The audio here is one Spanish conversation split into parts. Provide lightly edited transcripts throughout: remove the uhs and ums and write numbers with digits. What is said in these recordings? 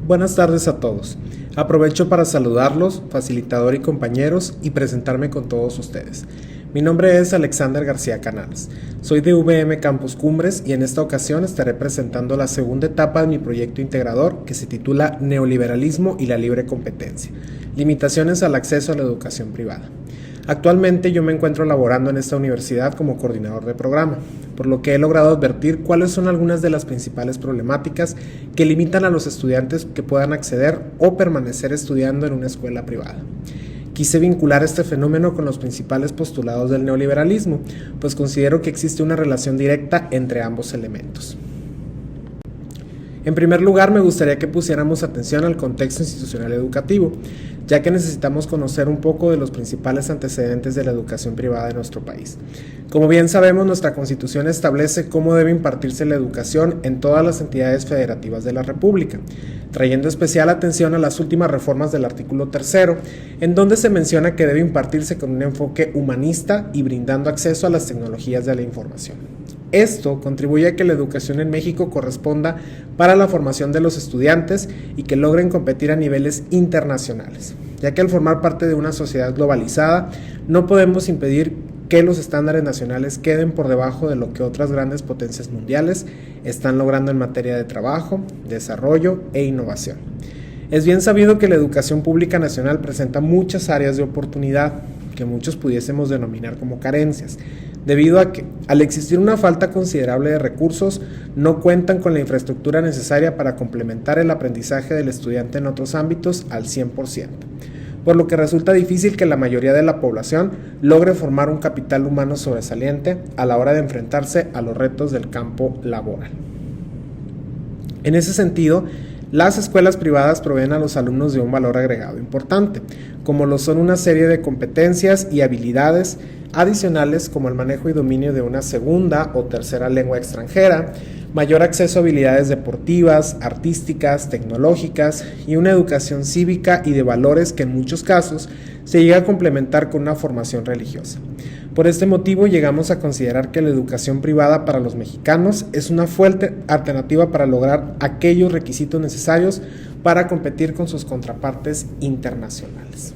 Buenas tardes a todos. Aprovecho para saludarlos, facilitador y compañeros, y presentarme con todos ustedes. Mi nombre es Alexander García Canales. Soy de VM Campus Cumbres y en esta ocasión estaré presentando la segunda etapa de mi proyecto integrador que se titula Neoliberalismo y la libre competencia. Limitaciones al acceso a la educación privada. Actualmente yo me encuentro laborando en esta universidad como coordinador de programa, por lo que he logrado advertir cuáles son algunas de las principales problemáticas que limitan a los estudiantes que puedan acceder o permanecer estudiando en una escuela privada. Quise vincular este fenómeno con los principales postulados del neoliberalismo, pues considero que existe una relación directa entre ambos elementos. En primer lugar, me gustaría que pusiéramos atención al contexto institucional educativo, ya que necesitamos conocer un poco de los principales antecedentes de la educación privada de nuestro país. Como bien sabemos, nuestra Constitución establece cómo debe impartirse la educación en todas las entidades federativas de la República, trayendo especial atención a las últimas reformas del artículo 3º, en donde se menciona que debe impartirse con un enfoque humanista y brindando acceso a las tecnologías de la información. Esto contribuye a que la educación en México corresponda para la formación de los estudiantes y que logren competir a niveles internacionales, ya que al formar parte de una sociedad globalizada no podemos impedir que los estándares nacionales queden por debajo de lo que otras grandes potencias mundiales están logrando en materia de trabajo, desarrollo e innovación. Es bien sabido que la educación pública nacional presenta muchas áreas de oportunidad que muchos pudiésemos denominar como carencias, debido a que, al existir una falta considerable de recursos, no cuentan con la infraestructura necesaria para complementar el aprendizaje del estudiante en otros ámbitos al 100%, por lo que resulta difícil que la mayoría de la población logre formar un capital humano sobresaliente a la hora de enfrentarse a los retos del campo laboral. En ese sentido, las escuelas privadas proveen a los alumnos de un valor agregado importante, como lo son una serie de competencias y habilidades adicionales como el manejo y dominio de una segunda o tercera lengua extranjera, mayor acceso a habilidades deportivas, artísticas, tecnológicas y una educación cívica y de valores que en muchos casos se llega a complementar con una formación religiosa. Por este motivo llegamos a considerar que la educación privada para los mexicanos es una fuerte alternativa para lograr aquellos requisitos necesarios para competir con sus contrapartes internacionales.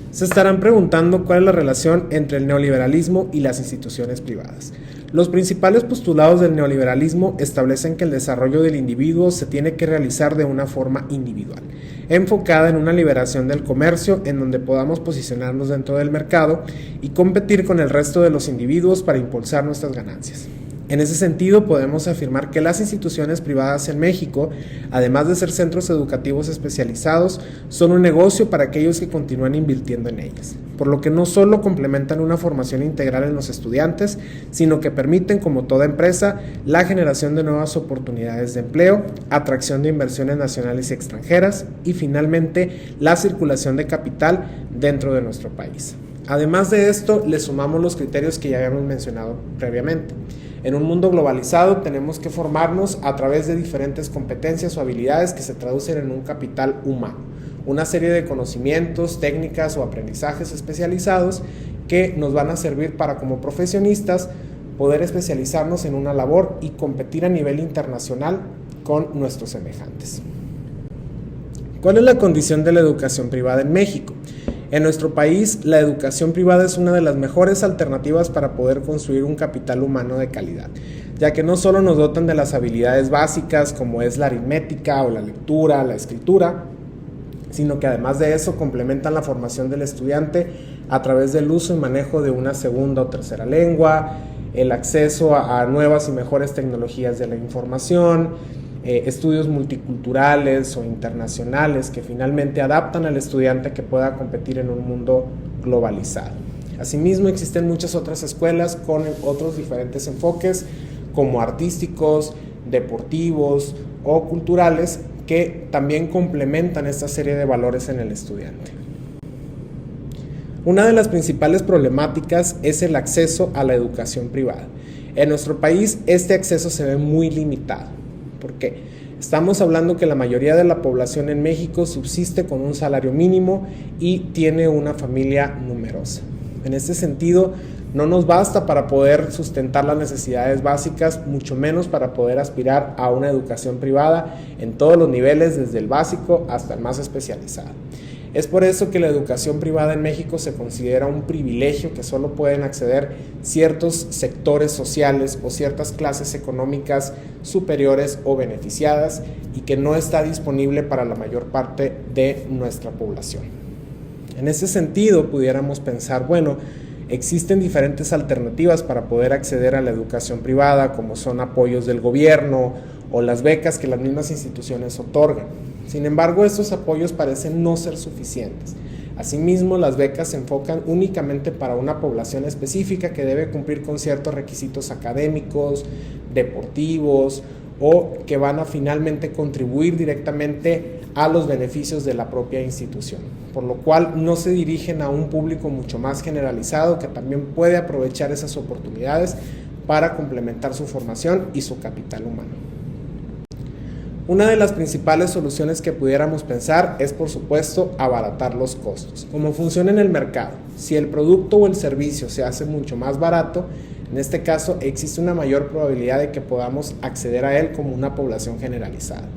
Se estarán preguntando cuál es la relación entre el neoliberalismo y las instituciones privadas. Los principales postulados del neoliberalismo establecen que el desarrollo del individuo se tiene que realizar de una forma individual, enfocada en una liberación del comercio en donde podamos posicionarnos dentro del mercado y competir con el resto de los individuos para impulsar nuestras ganancias. En ese sentido, podemos afirmar que las instituciones privadas en México, además de ser centros educativos especializados, son un negocio para aquellos que continúan invirtiendo en ellas, por lo que no solo complementan una formación integral en los estudiantes, sino que permiten, como toda empresa, la generación de nuevas oportunidades de empleo, atracción de inversiones nacionales y extranjeras y, finalmente, la circulación de capital dentro de nuestro país. Además de esto, le sumamos los criterios que ya habíamos mencionado previamente. En un mundo globalizado tenemos que formarnos a través de diferentes competencias o habilidades que se traducen en un capital humano, una serie de conocimientos, técnicas o aprendizajes especializados que nos van a servir para, como profesionistas, poder especializarnos en una labor y competir a nivel internacional con nuestros semejantes. ¿Cuál es la condición de la educación privada en México? En nuestro país, la educación privada es una de las mejores alternativas para poder construir un capital humano de calidad, ya que no solo nos dotan de las habilidades básicas como es la aritmética o la lectura, la escritura, sino que además de eso complementan la formación del estudiante a través del uso y manejo de una segunda o tercera lengua, el acceso a nuevas y mejores tecnologías de la información, estudios multiculturales o internacionales que finalmente adaptan al estudiante que pueda competir en un mundo globalizado. Asimismo, existen muchas otras escuelas con otros diferentes enfoques como artísticos, deportivos o culturales que también complementan esta serie de valores en el estudiante. Una de las principales problemáticas es el acceso a la educación privada. En nuestro país este acceso se ve muy limitado. ¿Por qué? Estamos hablando que la mayoría de la población en México subsiste con un salario mínimo y tiene una familia numerosa. En este sentido, no nos basta para poder sustentar las necesidades básicas, mucho menos para poder aspirar a una educación privada en todos los niveles, desde el básico hasta el más especializado. Es por eso que la educación privada en México se considera un privilegio que solo pueden acceder ciertos sectores sociales o ciertas clases económicas superiores o beneficiadas y que no está disponible para la mayor parte de nuestra población. En ese sentido, pudiéramos pensar, bueno, existen diferentes alternativas para poder acceder a la educación privada, como son apoyos del gobierno o las becas que las mismas instituciones otorgan. Sin embargo, estos apoyos parecen no ser suficientes. Asimismo, las becas se enfocan únicamente para una población específica que debe cumplir con ciertos requisitos académicos, deportivos o que van a finalmente contribuir directamente a los beneficios de la propia institución, por lo cual no se dirigen a un público mucho más generalizado que también puede aprovechar esas oportunidades para complementar su formación y su capital humano. Una de las principales soluciones que pudiéramos pensar es, por supuesto, abaratar los costos. Como funciona en el mercado, si el producto o el servicio se hace mucho más barato, en este caso existe una mayor probabilidad de que podamos acceder a él como una población generalizada.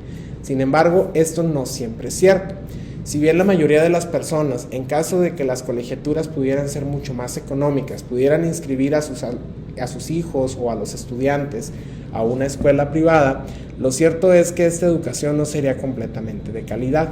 Sin embargo, esto no siempre es cierto. Si bien la mayoría de las personas, en caso de que las colegiaturas pudieran ser mucho más económicas, pudieran inscribir a sus hijos o a los estudiantes a una escuela privada, lo cierto es que esta educación no sería completamente de calidad,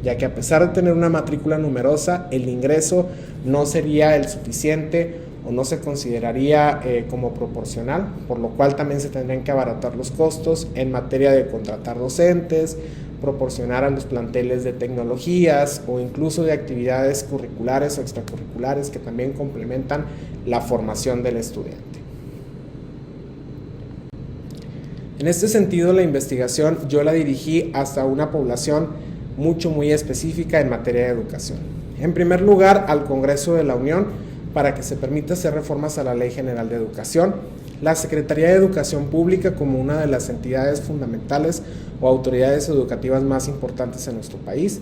ya que a pesar de tener una matrícula numerosa, el ingreso no sería el suficiente o no se consideraría como proporcional, por lo cual también se tendrían que abaratar los costos en materia de contratar docentes, proporcionar a los planteles de tecnologías o incluso de actividades curriculares o extracurriculares que también complementan la formación del estudiante. En este sentido, la investigación yo la dirigí hasta una población muy específica en materia de educación. En primer lugar, al Congreso de la Unión, para que se permita hacer reformas a la Ley General de Educación, la Secretaría de Educación Pública como una de las entidades fundamentales o autoridades educativas más importantes en nuestro país,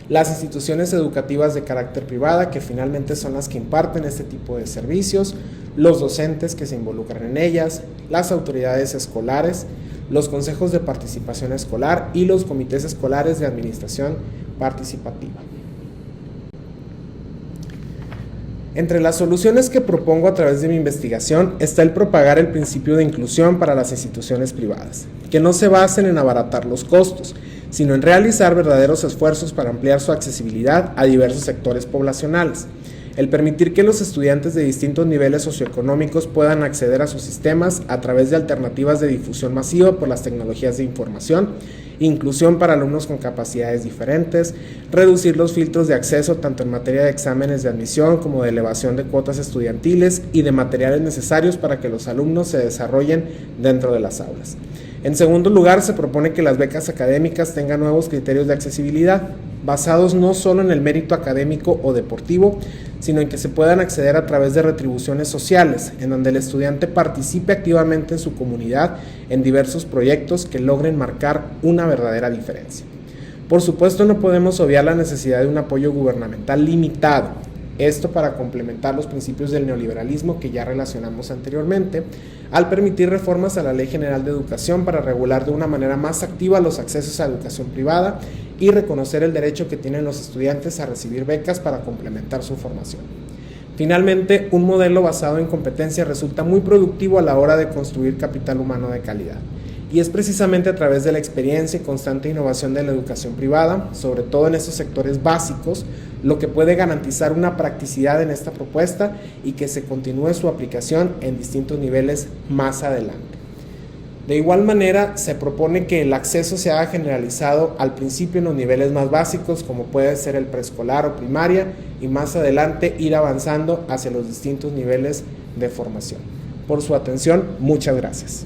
las instituciones educativas de carácter privada, que finalmente son las que imparten este tipo de servicios, los docentes que se involucran en ellas, las autoridades escolares, los consejos de participación escolar y los comités escolares de administración participativa. Entre las soluciones que propongo a través de mi investigación está el propagar el principio de inclusión para las instituciones privadas, que no se basen en abaratar los costos, sino en realizar verdaderos esfuerzos para ampliar su accesibilidad a diversos sectores poblacionales. El permitir que los estudiantes de distintos niveles socioeconómicos puedan acceder a sus sistemas a través de alternativas de difusión masiva por las tecnologías de información, inclusión para alumnos con capacidades diferentes, reducir los filtros de acceso tanto en materia de exámenes de admisión como de elevación de cuotas estudiantiles y de materiales necesarios para que los alumnos se desarrollen dentro de las aulas. En segundo lugar, se propone que las becas académicas tengan nuevos criterios de accesibilidad, basados no solo en el mérito académico o deportivo, sino en que se puedan acceder a través de retribuciones sociales, en donde el estudiante participe activamente en su comunidad en diversos proyectos que logren marcar una verdadera diferencia. Por supuesto, no podemos obviar la necesidad de un apoyo gubernamental limitado, esto para complementar los principios del neoliberalismo que ya relacionamos anteriormente, al permitir reformas a la Ley General de Educación para regular de una manera más activa los accesos a educación privada y reconocer el derecho que tienen los estudiantes a recibir becas para complementar su formación. Finalmente, un modelo basado en competencia resulta muy productivo a la hora de construir capital humano de calidad. Y es precisamente a través de la experiencia y constante innovación de la educación privada, sobre todo en estos sectores básicos, lo que puede garantizar una practicidad en esta propuesta y que se continúe su aplicación en distintos niveles más adelante. De igual manera, se propone que el acceso se haga generalizado al principio en los niveles más básicos, como puede ser el preescolar o primaria, y más adelante ir avanzando hacia los distintos niveles de formación. Por su atención, muchas gracias.